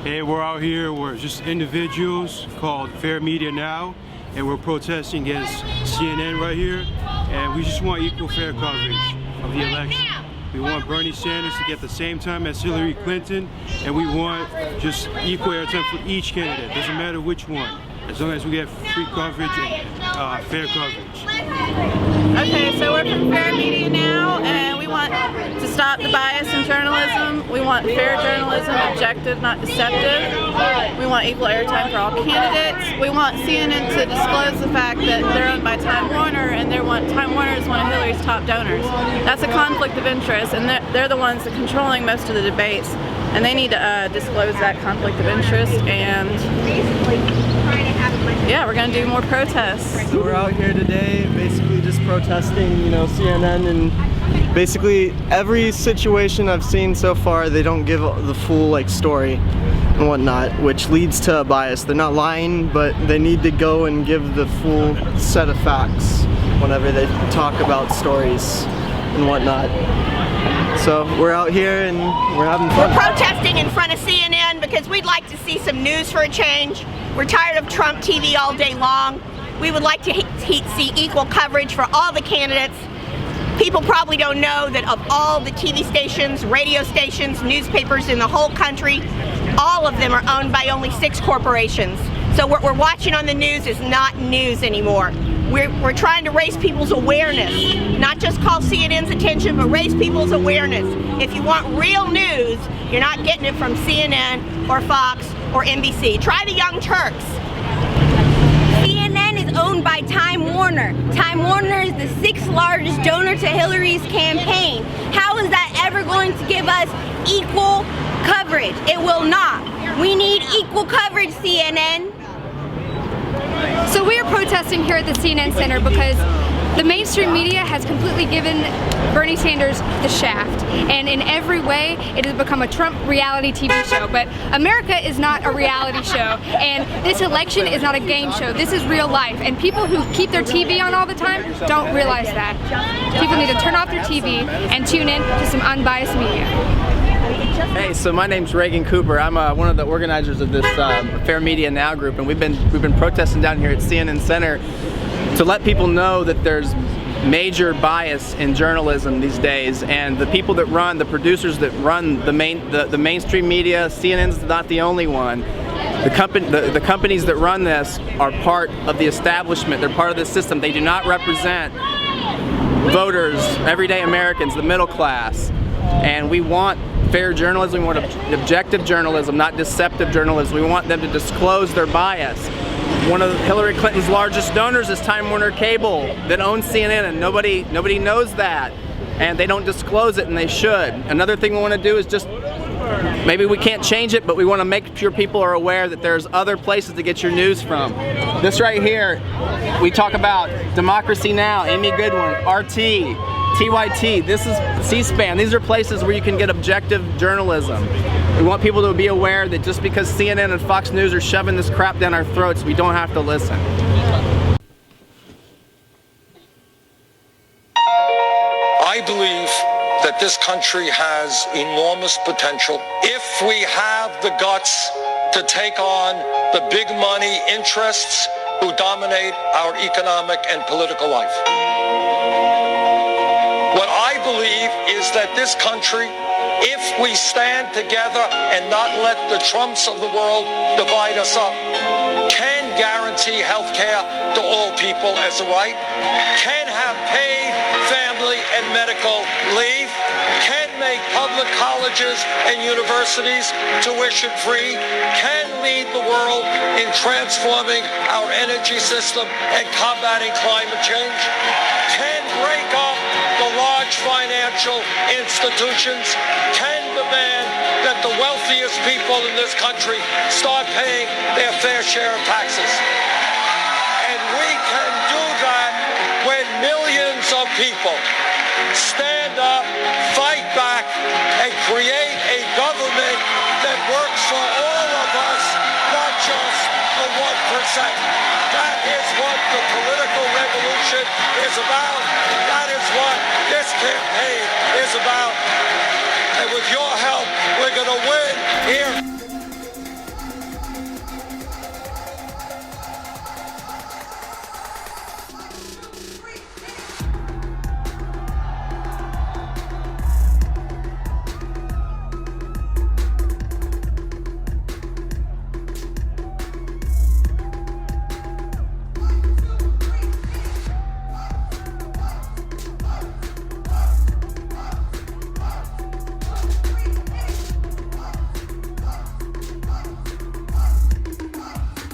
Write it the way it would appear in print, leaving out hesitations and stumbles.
And we're out here, we're just individuals called Fair Media Now, and we're protesting against CNN right here, and we just want equal fair coverage of the election. We want Bernie Sanders to get the same time as Hillary Clinton, and we want just equal airtime for each candidate. Doesn't matter which one, as long as we get free coverage and fair coverage. Okay, so we're from Fair Media Now, and we want to stop the bias in journalism. We want fair journalism, objective, not deceptive. We want equal airtime for all candidates. We want CNN to disclose the fact that they're owned by Time Warner, and Time Warner is one of Hillary's top donors. That's a conflict of interest, and they're the ones that are controlling most of the debates, and they need to disclose that conflict of interest. And yeah, we're going to do more protests. So we're out here today basically just protesting, CNN, and basically every situation I've seen so far, they don't give the full story and whatnot, which leads to a bias. They're not lying, but they need to go and give the full set of facts whenever they talk about stories and whatnot. So we're out here and we're having fun. We're protesting in front of CNN because we'd like to see some news for a change. We're tired of Trump TV all day long. We would like to see equal coverage for all the candidates. People probably don't know that of all the TV stations, radio stations, newspapers in the whole country, all of them are owned by only 6 corporations. So what we're watching on the news is not news anymore. We're trying to raise people's awareness, not just call CNN's attention, but raise people's awareness. If you want real news, you're not getting it from CNN or Fox or NBC. Try the Young Turks. CNN is owned by Time Warner. Time Warner is the 6th largest donor to Hillary's campaign. How is that ever going to give us equal coverage? It will not. We need equal coverage, CNN. So we are protesting here at the CNN Center because the mainstream media has completely given Bernie Sanders the shaft, and in every way it has become a Trump reality TV show. But America is not a reality show, and this election is not a game show. This is real life, and people who keep their TV on all the time don't realize that. People need to turn off their TV and tune in to some unbiased media. Hey, so my name's Reagan Cooper. I'm one of the organizers of this Fair Media Now group, and we've been protesting down here at CNN Center to let people know that there's major bias in journalism these days, and the people that run, the producers that run the mainstream media, CNN's not the only one. The companies that run this are part of the establishment. They're part of the system. They do not represent voters, everyday Americans, the middle class, and we want fair journalism. We want objective journalism, not deceptive journalism. We want them to disclose their bias. One of Hillary Clinton's largest donors is Time Warner Cable that owns CNN, and nobody knows that, and they don't disclose it, and they should. Another thing we want to do is just, maybe we can't change it, but we want to make sure people are aware that there's other places to get your news from. This right here, we talk about Democracy Now!, Amy Goodwin, RT, TYT, this is C-SPAN. These are places where you can get objective journalism. We want people to be aware that just because CNN and Fox News are shoving this crap down our throats, we don't have to listen. I believe that this country has enormous potential if we have the guts to take on the big money interests who dominate our economic and political life. What I believe is that this country, if we stand together and not let the Trumps of the world divide us up, can guarantee health care to all people as a right, can have paid family and medical leave, can make public colleges and universities tuition free, can lead the world in transforming our energy system and combating climate change, can break up the large financial institutions, can demand that the wealthiest people in this country start paying their fair share of taxes. And we can do that when millions of people stand up, fight back, and create a government that works for all of us, not just the 1%. That is what the political revolution is about. That is what this campaign is about. And with your help, we're going to win here.